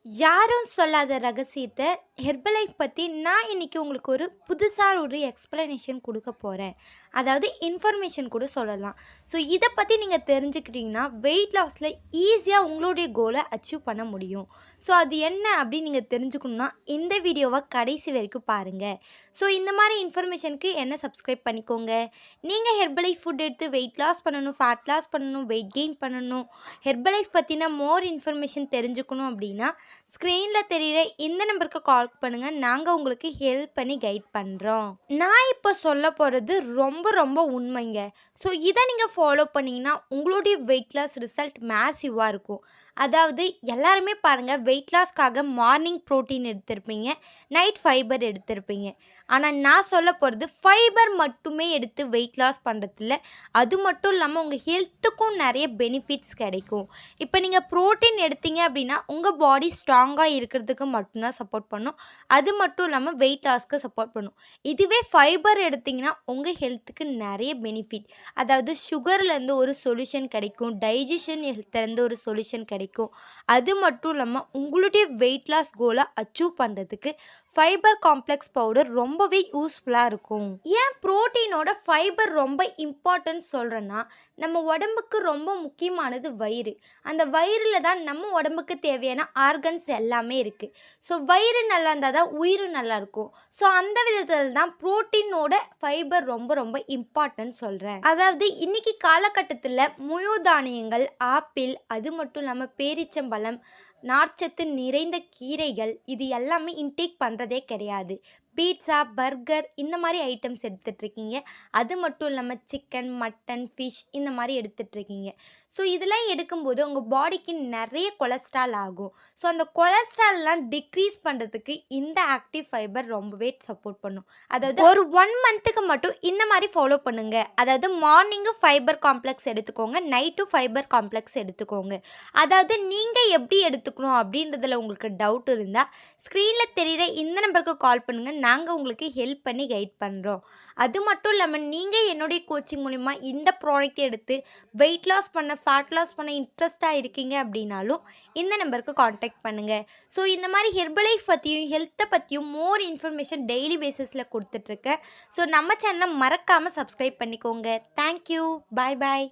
யாரும் சொல்லாத ரகசியத்த ஹெர்பலைஃப் பற்றி நான் இன்றைக்கி உங்களுக்கு ஒரு புதுசாக ஒரு எக்ஸ்ப்ளனேஷன் கொடுக்க போகிறேன். அதாவது இன்ஃபர்மேஷன் கூட சொல்லலாம். ஸோ இதை பற்றி நீங்கள் தெரிஞ்சுக்கிட்டிங்கன்னா வெயிட் லாஸில் ஈஸியாக உங்களுடைய கோலை அச்சீவ் பண்ண முடியும். ஸோ அது என்ன அப்படின்னு நீங்கள் தெரிஞ்சுக்கணுன்னா இந்த வீடியோவை கடைசி வரைக்கும் பாருங்கள். ஸோ இந்த மாதிரி இன்ஃபர்மேஷனுக்கு என்ன சப்ஸ்கிரைப் பண்ணிக்கோங்க. நீங்கள் ஹெர்பலைஃப் ஃபுட் எடுத்து வெயிட் லாஸ் பண்ணணும், ஃபேட் லாஸ் பண்ணணும், வெயிட் கெயின் பண்ணணும், ஹெர்பலைஃப் பற்றின மோர் இன்ஃபர்மேஷன் தெரிஞ்சுக்கணும் அப்படின்னா ஸ்க்ரீனில் தெரிகிற இந்த நம்பருக்கு கால் பண்ணுங்கள். நாங்கள் உங்களுக்கு ஹெல்ப் பண்ணி கைட் பண்ணுறோம். நான் இப்போ சொல்ல போகிறது ரொம்ப ரொம்ப உண்மைங்க. ஸோ இதை நீங்கள் ஃபாலோ பண்ணிங்கன்னா உங்களுடைய வெயிட் லாஸ் ரிசல்ட் மேசிவாக இருக்கும். அதாவது எல்லாருமே பாருங்கள், வெயிட் லாஸ்க்காக மார்னிங் ப்ரோட்டீன் எடுத்திருப்பீங்க, நைட் ஃபைபர் எடுத்திருப்பீங்க. ஆனால் நான் சொல்ல போகிறது ஃபைபர் மட்டுமே எடுத்து வெயிட் லாஸ் பண்ணுறதில்ல, அது மட்டும் இல்லாமல் உங்கள் ஹெல்த்துக்கும் நிறைய பெனிஃபிட்ஸ் கிடைக்கும். இப்போ நீங்கள் ப்ரோட்டீன் எடுத்தீங்க அப்படின்னா உங்கள் பாடி ஸ்ட்ராங்காக இருக்கிறதுக்கு மட்டும்தான் சப்போர்ட் பண்ணும், அது மட்டும் இல்லாமல் வெயிட் லாஸ்க்கு சப்போர்ட் பண்ணும். இதுவே ஃபைபர் எடுத்திங்கன்னா உங்கள் ஹெல்த்துக்கு நிறைய பெனிஃபிட். அதாவது சுகர்லேருந்து ஒரு சொல்யூஷன் கிடைக்கும், டைஜஷன் ஹெல்த்லேருந்து ஒரு சொல்யூஷன் கிடைக்கும். அது மட்டும் இல்லாமல் உங்களுடைய வெயிட் லாஸ் கோலை அச்சீவ் பண்ணுறதுக்கு ஃபைபர் காம்ப்ளெக்ஸ் பவுடர் ரொம்பவே யூஸ்ஃபுல்லாக இருக்கும். ஏன் ப்ரோட்டீனோட ஃபைபர் ரொம்ப இம்பார்ட்டன்ட் சொல்கிறேன்னா, நம்ம உடம்புக்கு ரொம்ப முக்கியமானது வயிறு. அந்த வயிறில் தான் நம்ம உடம்புக்கு தேவையான ஆர்கன்ஸ் எல்லாமே இருக்குது. ஸோ வயிறு நல்லா இருந்தால் தான் உயிர் நல்லா இருக்கும். ஸோ அந்த விதத்தில் தான் ப்ரோட்டீனோட ஃபைபர் ரொம்ப ரொம்ப இம்பார்ட்டன்ட் சொல்கிறேன். அதாவது இன்றைக்கி காலகட்டத்தில் முழு தானியங்கள், ஆப்பிள், அது மட்டும் இல்லாமல் பேரிச்சம்பழம், நார்ச்சத்து நிறைந்த கீரைகள், இது எல்லாமே இன்டேக் பண்ணுறதே கிடையாது. பீட்சா, பர்கர் இந்த மாதிரி ஐட்டம்ஸ் எடுத்துகிட்ருக்கீங்க. அது மட்டும் இல்லாமல் சிக்கன், மட்டன், ஃபிஷ் இந்த மாதிரி எடுத்துகிட்ருக்கீங்க. ஸோ இதெல்லாம் எடுக்கும்போது உங்கள் பாடிக்கு நிறைய கொலஸ்ட்ரால் ஆகும். ஸோ அந்த கொலஸ்ட்ரால்லாம் டிக்ரீஸ் பண்ணுறதுக்கு இந்த ஆக்டிவ் ஃபைபர் ரொம்பவே சப்போர்ட் பண்ணும். அதாவது ஒரு 1 மந்த்துக்கு மட்டும் இந்த மாதிரி ஃபாலோ பண்ணுங்கள். அதாவது மார்னிங்கும் ஃபைபர் காம்ப்ளெக்ஸ் எடுத்துக்கோங்க, நைட்டும் ஃபைபர் காம்ப்ளெக்ஸ் எடுத்துக்கோங்க. அதாவது நீங்கள் எப்படி எடுத்துக்கணும் அப்படின்றதுல உங்களுக்கு டவுட் இருந்தால் ஸ்க்ரீனில் தெரிகிற இந்த நம்பருக்கு கால் பண்ணுங்கள். நாங்கள் உங்களுக்கு ஹெல்ப் பண்ணி கைட் பண்ணுறோம். அது மட்டும் இல்லாமல் நீங்கள் என்னுடைய கோச்சிங் மூலிமா இந்த ப்ராடக்ட் எடுத்து வெயிட் லாஸ் பண்ண, ஃபேட் லாஸ் பண்ண இன்ட்ரெஸ்ட்டாக இருக்கீங்க அப்படின்னாலும் இந்த நம்பருக்கு காண்டாக்ட் பண்ணுங்கள். ஸோ இந்த மாதிரி ஹெர்பலைஃப் பற்றியும் ஹெல்த்தை பற்றியும் மோர் இன்ஃபர்மேஷன் டெய்லி பேசிஸில் கொடுத்துட்ருக்கேன். ஸோ நம்ம சேனலை மறக்காமல் சப்ஸ்கிரைப் பண்ணிக்கோங்க. தேங்க்யூ. பாய் பாய்.